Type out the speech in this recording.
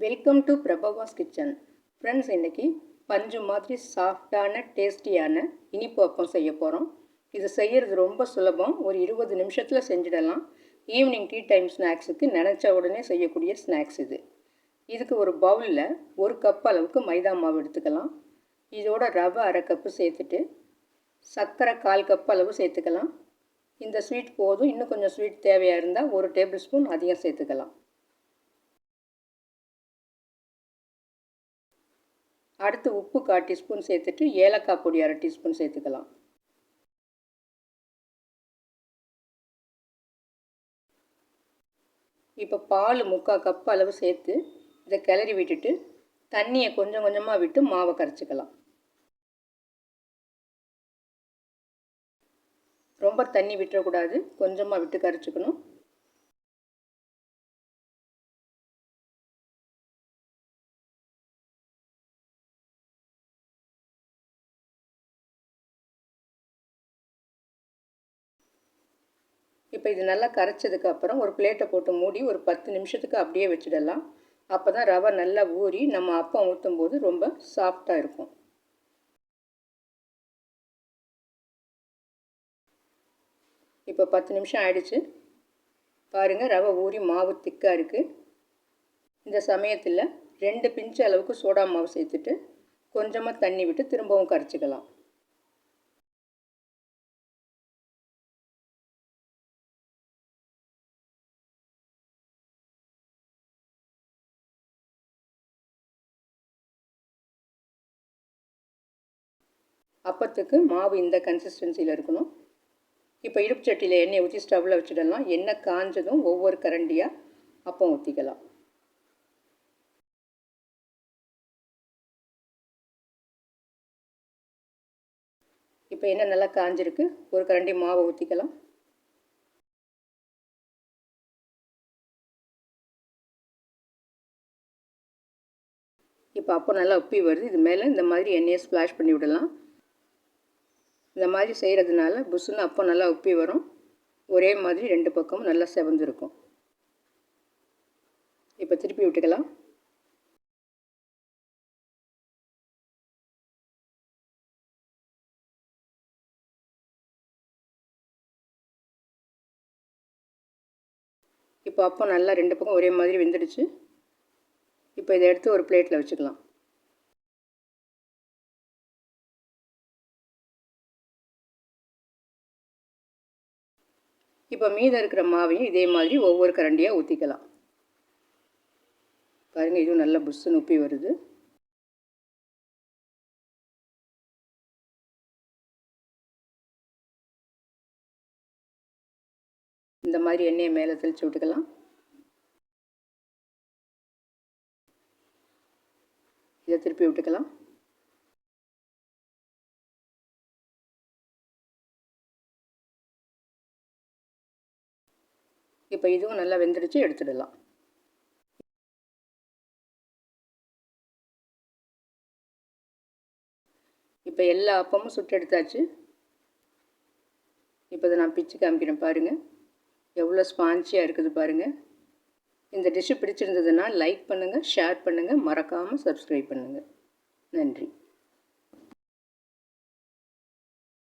Welcome to Prabhava's kitchen. Friends, இன்றைக்கி பஞ்சு மாதிரி சாஃப்டான டேஸ்டியான இனிப்பு அப்பம் செய்ய போகிறோம். இது செய்கிறது ரொம்ப சுலபம். ஒரு 20 நிமிஷத்தில் செஞ்சிடலாம். ஈவினிங் டீ டைம் ஸ்நாக்ஸுக்கு நினச்ச உடனே செய்யக்கூடிய ஸ்நாக்ஸ் இது. இதுக்கு ஒரு பவுலில் 1 கப் அளவுக்கு மைதா மாவு எடுத்துக்கலாம். இதோட ரவை 1/2 கப்பு சேர்த்துட்டு சர்க்கரை 1/4 கப் அளவு சேர்த்துக்கலாம். இந்த ஸ்வீட் போதும். இன்னும் கொஞ்சம் ஸ்வீட் தேவையாக இருந்தால் 1 டேபிள் ஸ்பூன் அதிகம் சேர்த்துக்கலாம். அடுத்து உப்பு 1/4 டீஸ்பூன் சேர்த்துட்டு ஏலக்காய் பொடி 1/2 டீஸ்பூன் சேர்த்துக்கலாம். இப்போ பால் 3/4 கப் அளவு சேர்த்து இதை கிளறி விட்டுட்டு தண்ணியை கொஞ்சம் கொஞ்சமாக விட்டு மாவை கரைச்சிக்கலாம். ரொம்ப தண்ணி விட்டுறக்கூடாது, கொஞ்சமாக விட்டு கரைச்சிக்கணும். இப்போ இது நல்லா கரைச்சதுக்கப்புறம் ஒரு பிளேட்டை போட்டு மூடி ஒரு 10 நிமிஷத்துக்கு அப்படியே வச்சிடலாம். அப்போ தான் ரவை நல்லா ஊறி நம்ம அப்பம் ஊற்றும் போது ரொம்ப சாஃப்டாக இருக்கும். இப்போ 10 நிமிஷம் ஆயிடுச்சு. பாருங்கள், ரவை ஊறி மாவு திக்காக இருக்குது. இந்த சமயத்தில் 2 பிஞ்சு அளவுக்கு சோடா மாவு சேர்த்துட்டு கொஞ்சமாக தண்ணி விட்டு திரும்பவும் கரைச்சிக்கலாம். அப்பத்துக்கு மாவு இந்த கன்சிஸ்டன்சியில் இருக்கணும். இப்போ இடுப்பு சட்டியில் எண்ணெய் ஊற்றி ஸ்டவ்வில் வச்சிடலாம். எண்ணெய் காஞ்சதும் ஒவ்வொரு கரண்டியாக அப்பம் ஊற்றிக்கலாம். இப்போ எண்ணெய் நல்லா காஞ்சிருக்கு. ஒரு கரண்டி மாவை ஊற்றிக்கலாம். இப்போ அப்போ நல்லா உப்பி வருது. இது மேலே இந்த மாதிரி எண்ணெயை ஸ்ப்ளாஷ் பண்ணி விடலாம். இந்த மாதிரி செய்கிறதுனால புஷ்ஷுன்னு அப்போ நல்லா உப்பி வரும். ஒரே மாதிரி 2 பக்கமும் நல்லா செவந்திருக்கும். இப்போ திருப்பி விட்டுக்கலாம். இப்போ அப்போ நல்லா 2 பக்கம் ஒரே மாதிரி வெந்துடுச்சு. இப்போ இதை எடுத்து ஒரு பிளேட்டில் வச்சுக்கலாம். இப்போ மீதம் இருக்கிற மாவையும் இதே மாதிரி ஒவ்வொரு கரண்டியாக ஊற்றிக்கலாம். பாருங்கள், இதுவும் நல்லா புஷ்ஷுன்னு உப்பி வருது. இந்த மாதிரி எண்ணெயை மேலே தெளித்து விட்டுக்கலாம். இதை திருப்பி விட்டுக்கலாம். இப்போ இதுவும் நல்லா வெந்துடுச்சு, எடுத்துடலாம். இப்போ எல்லா அப்பமும் சுட்டு எடுத்தாச்சு. இப்போ இதை நான் பிச்சு காமிக்கிறேன். பாருங்கள், எவ்வளோ ஸ்பான்ச்சியாக இருக்குது பாருங்கள். இந்த டிஷ்ஷு பிடிச்சிருந்ததுன்னா லைக் பண்ணுங்கள், ஷேர் பண்ணுங்கள், மறக்காமல் சப்ஸ்கிரைப் பண்ணுங்கள். நன்றி.